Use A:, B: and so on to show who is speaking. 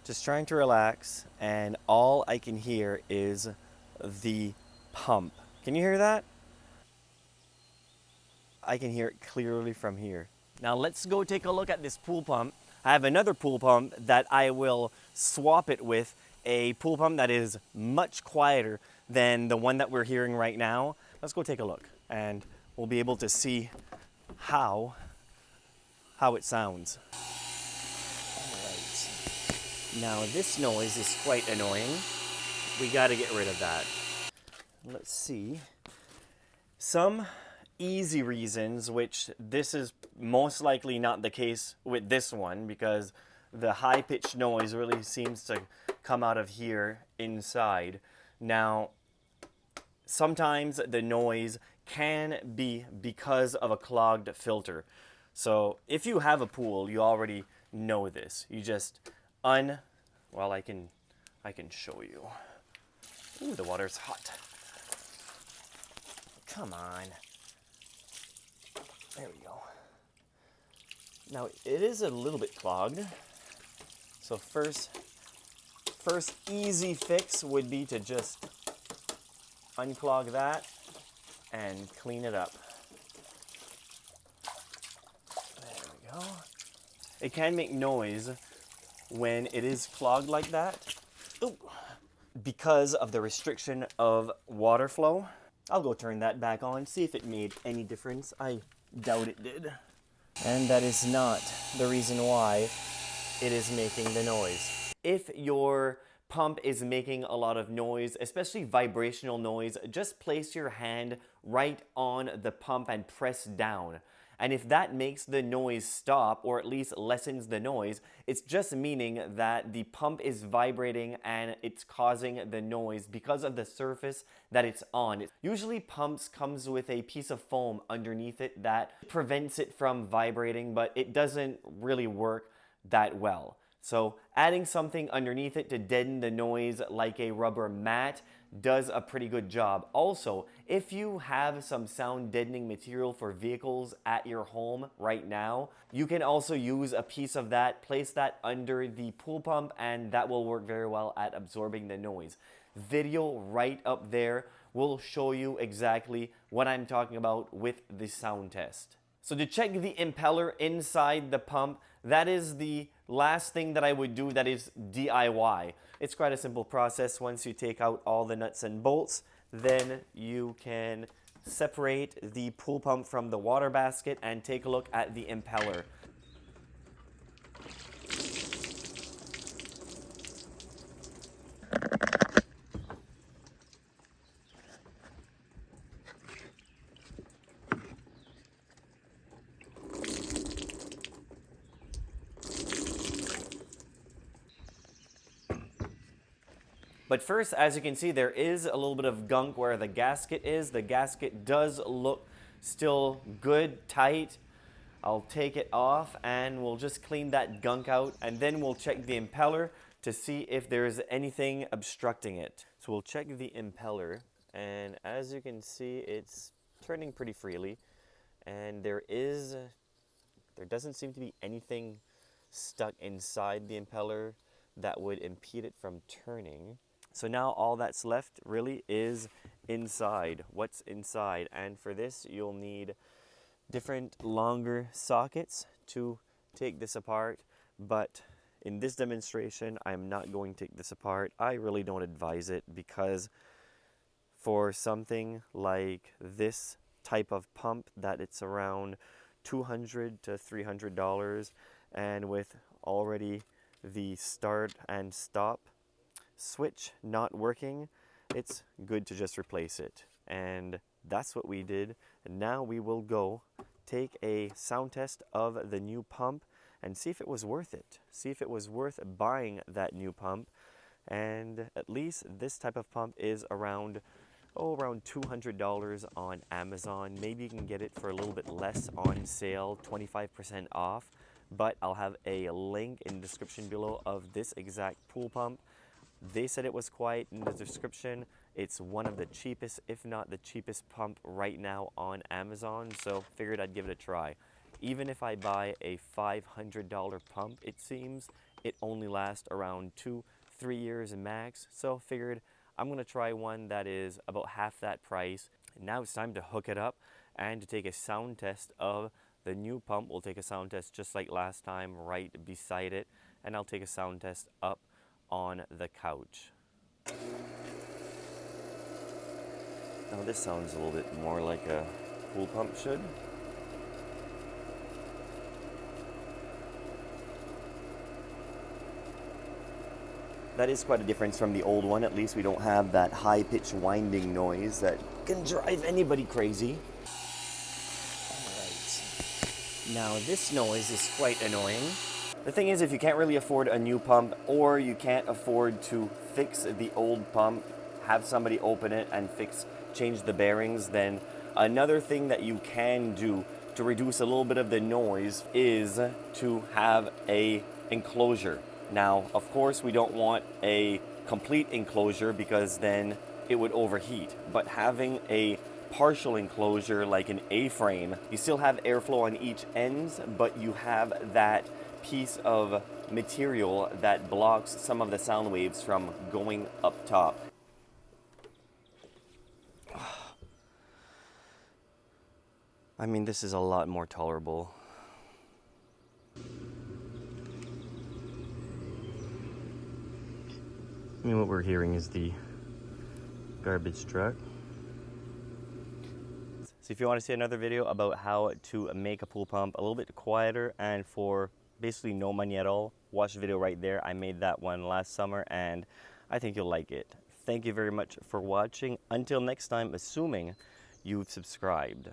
A: Just trying to relax, and all I can hear is the pump. Can you hear that? I can hear it clearly from here. Now let's go take a look at this pool pump. I have another pool pump that I will swap it with, a pool pump that is much quieter than the one that we're hearing right now. Let's go take a look, and we'll be able to see how it sounds. All right. Now this noise is quite annoying. We got to get rid of that. Let's see. Some easy reasons, which this is most likely not the case with this one because the high-pitched noise really seems to come out of here inside. Now, sometimes the noise can be because of a clogged filter. So if you have a pool, you already know this. You just well, I can show you. Ooh, the water's hot. Come on. There we go. Now it is a little bit clogged. So first easy fix would be to just unclog that and clean it up. There we go. It can make noise when it is clogged like that. Ooh. Because of the restriction of water flow. I'll go turn that back on, see if it made any difference. I doubt it did. And that is not the reason why it is making the noise. If your pump is making a lot of noise, especially vibrational noise, just place your hand right on the pump and press down. And if that makes the noise stop, or at least lessens the noise, it's just meaning that the pump is vibrating and it's causing the noise because of the surface that it's on. Usually pumps comes with a piece of foam underneath it that prevents it from vibrating, but it doesn't really work that well. So adding something underneath it to deaden the noise like a rubber mat does a pretty good job. Also, if you have some sound deadening material for vehicles at your home right now, you can also use a piece of that, place that under the pool pump, and that will work very well at absorbing the noise. Video right up there will show you exactly what I'm talking about with the sound test. So to check the impeller inside the pump, that is the last thing that I would do that is DIY. It's quite a simple process. Once you take out all the nuts and bolts, then you can separate the pool pump from the water basket and take a look at the impeller. But first, as you can see, there is a little bit of gunk where the gasket is. The gasket does look still good, tight. I'll take it off and we'll just clean that gunk out, and then we'll check the impeller to see if there's anything obstructing it. So we'll check the impeller, and as you can see, it's turning pretty freely, and there doesn't seem to be anything stuck inside the impeller that would impede it from turning. So now all that's left really is inside, what's inside. And for this, you'll need different longer sockets to take this apart. But in this demonstration, I'm not going to take this apart. I really don't advise it because for something like this type of pump that it's around $200 to $300, and with already the start and stop switch not working, it's good to just replace it. And that's what we did. And now we will go take a sound test of the new pump and see if it was worth it. See if it was worth buying that new pump. And at least this type of pump is around $200 on Amazon. Maybe you can get it for a little bit less on sale, 25% off. But I'll have a link in the description below of this exact pool pump. They said it was quiet in the description. It's one of the cheapest, if not the cheapest pump right now on Amazon, so figured I'd give it a try. Even if I buy a $500 pump, it seems, it only lasts around 2-3 years max. So figured I'm gonna try one that is about half that price. And now it's time to hook it up and to take a sound test of the new pump. We'll take a sound test just like last time right beside it, and I'll take a sound test up on the couch. Now this sounds a little bit more like a pool pump should. That is quite a difference from the old one. At least we don't have that high-pitched winding noise that can drive anybody crazy. Alright. Now this noise is quite annoying. The thing is, if you can't really afford a new pump, or you can't afford to fix the old pump, have somebody open it and change the bearings, then another thing that you can do to reduce a little bit of the noise is to have a enclosure. Now, of course, we don't want a complete enclosure because then it would overheat. But having a partial enclosure like an A-frame, you still have airflow on each ends, but you have that piece of material that blocks some of the sound waves from going up top. I mean, this is a lot more tolerable. I mean, what we're hearing is the garbage truck. So if you want to see another video about how to make a pool pump a little bit quieter and for basically no money at all, watch the video right there. I made that one last summer and I think you'll like it. Thank you very much for watching. Until next time, assuming you've subscribed.